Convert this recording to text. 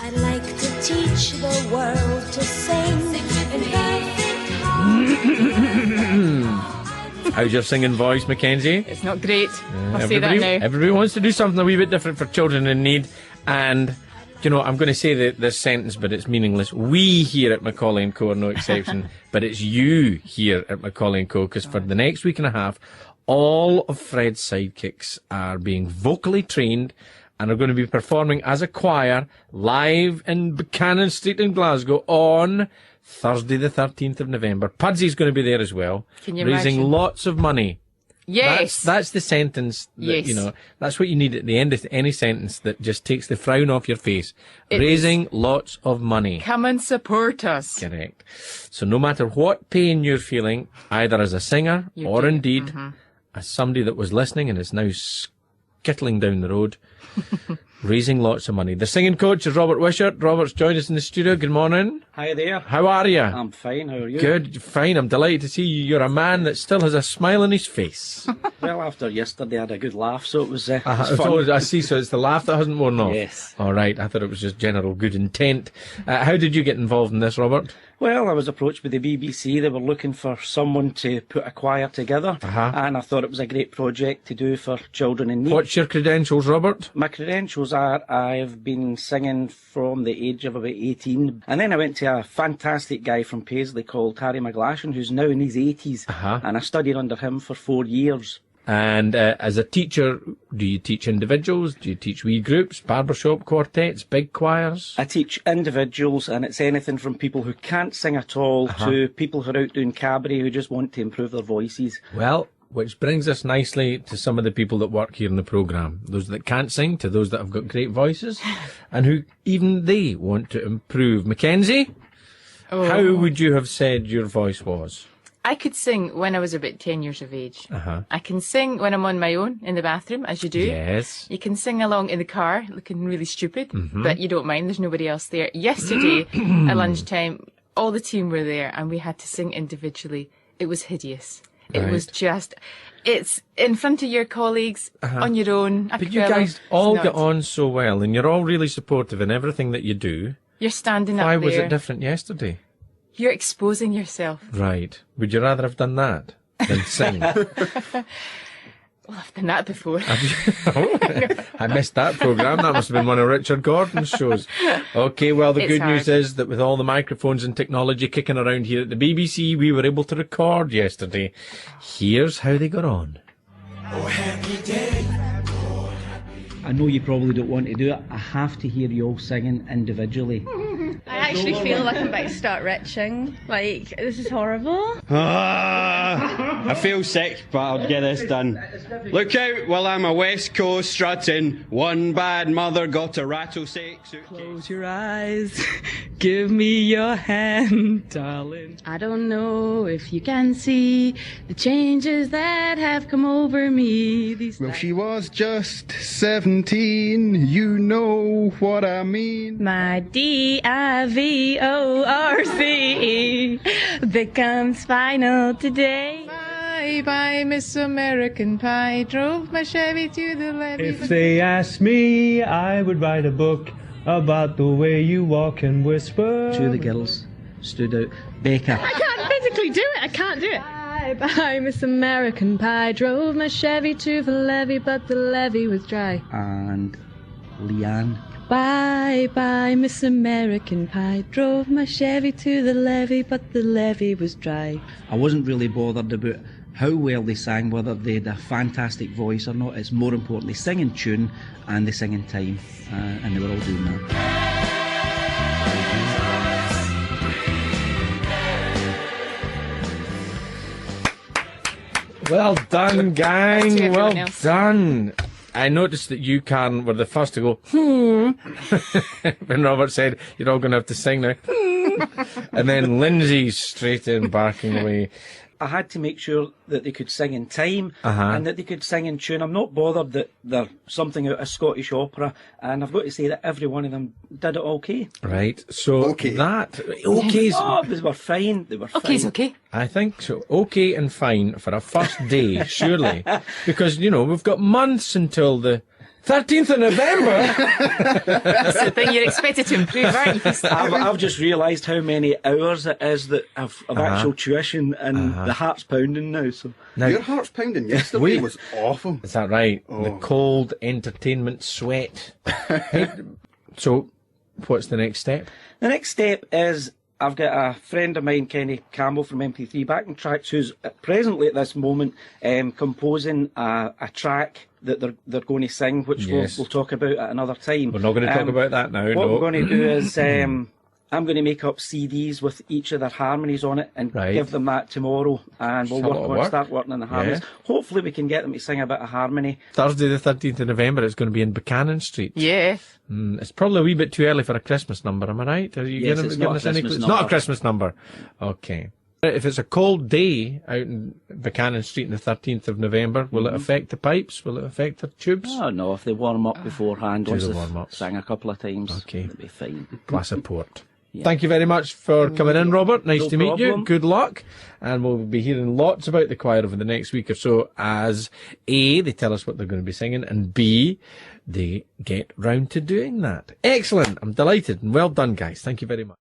I'd like to teach the world to sing in perfect harmony. How's your singing voice, Mackenzie? It's not great. I'll say that now. Everybody wants to do something a wee bit different for children in need. And, you know, I'm going to say this sentence, but it's meaningless. We here at MacAulay & Co. are no exception, but it's you here at MacAulay & Co. Because for the next week and a half, all of Fred's sidekicks are being vocally trained and are going to be performing as a choir live in Buchanan Street in Glasgow on Thursday the 13th of November. Pudsy's going to be there as well. Can you raising imagine? Lots of money. Yes. That's the sentence that, Yes. you know, that's what you need at the end of any sentence that just takes the frown off your face. Raising lots of money. Come and support us. Correct. So no matter what pain you're feeling, either as a singer or indeed as somebody that was listening and is now skittling down the road, raising lots of money. The singing coach is Robert Wishart. Robert's joined us in the studio. Good morning. Hi there. How are you? I'm fine. How are you? Good. Fine. I'm delighted to see you. You're a man that still has a smile on his face. Well, after yesterday, I had a good laugh, so it was fun. I see. So it's the laugh that hasn't worn off. Yes. All right. I thought it was just general good intent. How did you get involved in this, Robert? Well, I was approached by the BBC. They were looking for someone to put a choir together, and I thought it was a great project to do for children in need. What's your credentials, Robert? My credentials are I've been singing from the age of about 18, and then I went to a fantastic guy from Paisley called Harry McGlashan, who's now in his 80s, and I studied under him for 4 years. And as a teacher, do you teach individuals? Do you teach wee groups, barbershop quartets, big choirs? I teach individuals, and it's anything from people who can't sing at all to people who are out doing cabaret who just want to improve their voices. Well, which brings us nicely to some of the people that work here in the programme. Those that can't sing to those that have got great voices and who even they want to improve. Mackenzie, how would you have said your voice was? I could sing when I was about 10 years of age. I can sing when I'm on my own in the bathroom, as you do. Yes. You can sing along in the car, looking really stupid, but you don't mind. There's nobody else there. Yesterday, at lunchtime, all the team were there, and we had to sing individually. It was hideous. It was just... It's in front of your colleagues, on your own. But you guys all get on so well, and you're all really supportive in everything that you do. You're standing up Why there. was it different yesterday? You're exposing yourself. Right. Would you rather have done that than sing? Well, I've done that before. I missed that programme. That must have been one of Richard Gordon's shows. Okay, well, the good news is that with all the microphones and technology kicking around here at the BBC, we were able to record yesterday. Here's how they got on. Oh, happy day. I know you probably don't want to do it. I have to hear you all singing individually. I actually feel like I'm about to start retching. Like, this is horrible. I feel sick, but I'll get this done. Look out while I'm a West Coast strutting. One bad mother got a rattlesnake suitcase. Close your eyes, give me your hand, darling. I don't know if you can see the changes that have come over me. Well, she was just 17, you know what I mean. My DIVORCE becomes final today. Bye bye, Miss American Pie. Drove my Chevy to the levee. If they asked me, I would write a book about the way you walk and whisper. Two of the girls stood out. Becca. I can't physically do it. I can't do it. Bye bye, Miss American Pie. Drove my Chevy to the levee, but the levee was dry. And Leanne. Bye bye, Miss American Pie. Drove my Chevy to the levee, but the levee was dry. I wasn't really bothered about how well they sang, whether they had a fantastic voice or not. It's more important they sing in tune and they sing in time, and they were all doing that. Well done, gang. To Well everyone else. done. I noticed that you, Karen, were the first to go, when Robert said, you're all going to have to sing now. And then Lindsay straight in, barking away. I had to make sure that they could sing in time and that they could sing in tune. I'm not bothered that they're something out of Scottish opera, and I've got to say that every one of them did it okay. Right, so that... Okay's... Oh, they were fine. They were fine. Okay's okay. I think so. Okay and fine for a first day, surely. Because, you know, we've got months until the 13th of November? That's the thing, you're expected to improve, aren't you? I've just realised how many hours it is that of actual tuition, and the heart's pounding now. So Your heart's pounding yesterday was awful. Is that right? The cold entertainment sweat. So, what's the next step? The next step is I've got a friend of mine, Kenny Campbell from MP3 Backing Tracks, who's presently at this moment composing a track that they're going to sing, which we'll talk about at another time. We're not going to talk about that now. What we're going to do is I'm going to make up CDs with each of their harmonies on it and give them that tomorrow, and we'll start working on the harmonies. Hopefully we can get them to sing a bit of harmony. Thursday the 13th of November, it's going to be in Buchanan Street. Yeah. It's probably a wee bit too early for a Christmas number, am I right? Are you Yes, it's not a Christmas It's number. not a Christmas number. Okay. If it's a cold day out in Buchanan Street on the 13th of November, will it affect the pipes? Will it affect the tubes? Oh no, if they warm up beforehand, Do once the they've warm-ups. sang a couple of times, Okay. it'll be fine. Glass of port. Thank you very much for coming in, Robert. Nice to meet you. Good luck. And we'll be hearing lots about the choir over the next week or so as A, they tell us what they're going to be singing, and B, they get round to doing that. Excellent. I'm delighted. And well done, guys. Thank you very much.